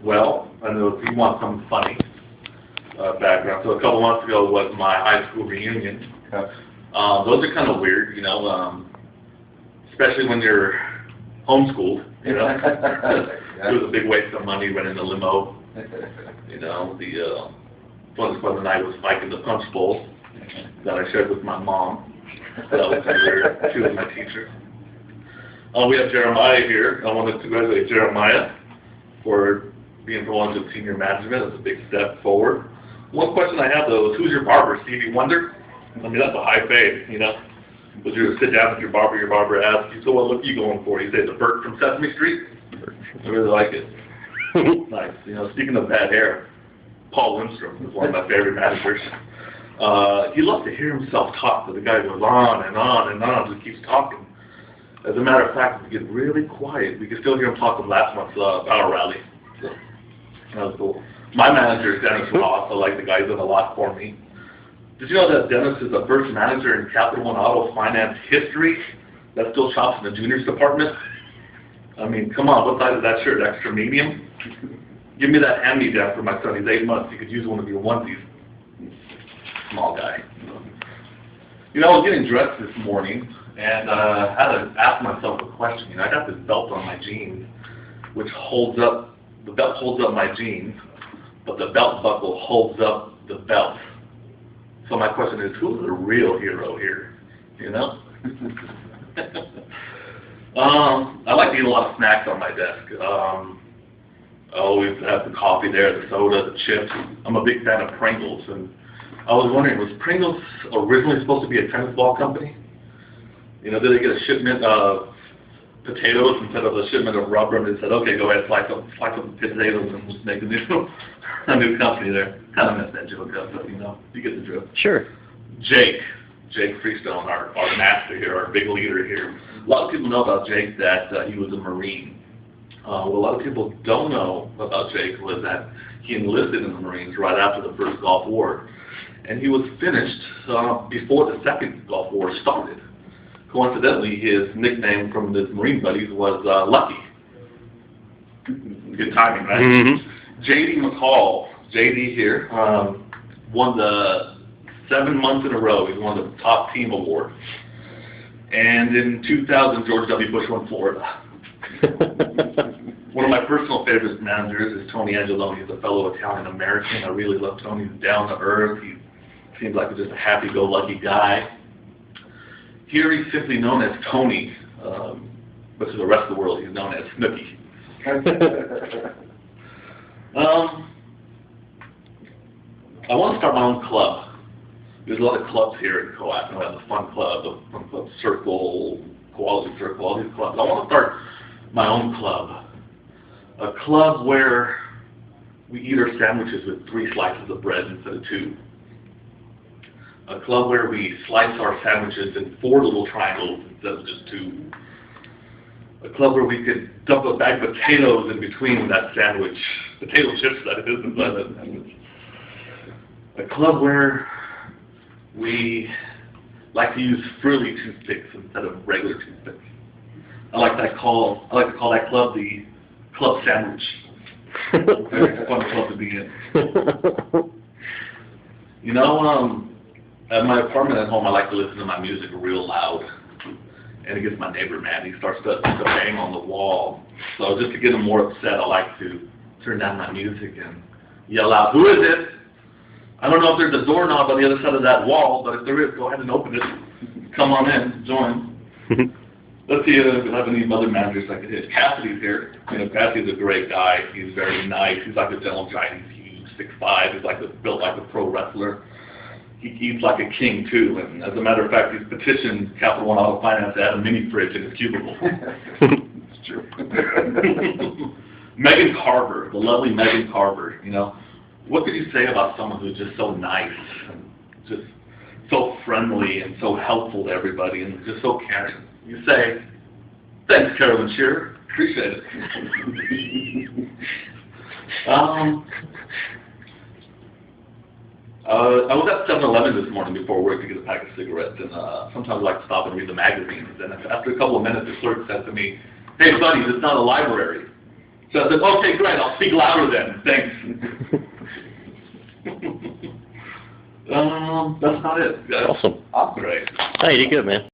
Well, I know if you want some funny background. So a couple months ago was my high school reunion. Okay. Those are kind of weird, especially when you're homeschooled, It was a big waste of money renting a limo. The funnest night was fighting the punch bowl that I shared with my mom. That was weird. She was my teacher. We have Jeremiah here. I want to congratulate Jeremiah for being promoted to senior management. It's a big step forward. One question I have, though, is who's your barber? Stevie Wonder? I mean, that's a high fade, Would you sit down with your barber asks you, so what look are you going for? You say, the Bert from Sesame Street? I really like it. Nice. Speaking of bad hair, Paul Lindstrom is one of my favorite managers. He loves to hear himself talk, but the guy goes on and on and on, just keeps talking. As a matter of fact, if we get really quiet, we can still hear him talking last month's power rally. So, that was cool. My manager is Dennis Ross. I like the guy. He's done a lot for me. Did you know that Dennis is the first manager in Capital One Auto Finance history that still shops in the juniors department? I mean, come on, what size is that shirt? Extra medium? Give me that hand-me-down for my son. He's 8 months. He could use one of your onesies. Small guy. I was getting dressed this morning, and I had to ask myself a question. I got this belt on my jeans, which holds up, the belt holds up my jeans, but the belt buckle holds up the belt. So my question is, who's the real hero here? I like to eat a lot of snacks on my desk. I always have the coffee there, the soda, the chips. I'm a big fan of Pringles, and I was wondering, was Pringles originally supposed to be a tennis ball company? Did they get a shipment of potatoes instead of a shipment of rubber, and they said, okay, go ahead, slice some potatoes and just make a new company there. Kind of messed that joke up, but you get the drift. Sure. Jake Freestone, our master here, our big leader here. A lot of people know about Jake that he was a Marine. What a lot of people don't know about Jake was that he enlisted in the Marines right after the first Gulf War. And he was finished before the second Gulf War started. Coincidentally, his nickname from his Marine buddies was Lucky. Good timing, right? Mm-hmm. J.D. McCall, J.D. here, won the 7 months in a row. He won the top team award. And in 2000, George W. Bush won Florida. One of my personal favorite managers is Tony Angeloni. He's a fellow Italian-American. I really love Tony. He's down to earth. He seems like just a happy-go-lucky guy. Here he's simply known as Tony, but to the rest of the world he's known as Snooky. I want to start my own club. There's a lot of clubs here in Coap. We have the Fun Club, the Fun Club Circle, Quality Circle, all these clubs. I want to start my own club. A club where we eat our sandwiches with 3 slices of bread instead of 2. A club where we slice our sandwiches in 4 little triangles instead of just 2. A club where we could dump a bag of potatoes in between that sandwich, potato chips that it is inside that sandwich. A club where we like to use frilly toothpicks instead of regular toothpicks. I like to call that club the Club Sandwich. Very fun club to be in. At my apartment at home, I like to listen to my music real loud. And it gets my neighbor mad. He starts to bang on the wall. So just to get him more upset, I like to turn down my music and yell out, "Who is it? I don't know if there's a doorknob on the other side of that wall, but if there is, go ahead and open it. Come on in, join." Let's see if we have any other managers I could hit. Cassidy's here. Cassidy's a great guy. He's very nice. He's like a gentle giant. He's huge, 6'5". He's built like a pro wrestler. He eats like a king, too. And as a matter of fact, he's petitioned Capital One Auto Finance to add a mini fridge in his cubicle. It's true. Megan Carver, the lovely Megan Carver. What could you say about someone who's just so nice and just so friendly and so helpful to everybody and just so caring? You say, "Thanks, Carolyn Shearer. Appreciate it." I was at 7-Eleven this morning before work to get a pack of cigarettes, and sometimes I like to stop and read the magazines. And after a couple of minutes, the clerk said to me, "Hey, buddy, it's not a library." So I said, okay, great, I'll speak louder then, thanks. That's not it. Awesome. Great. Hey, you did good, man.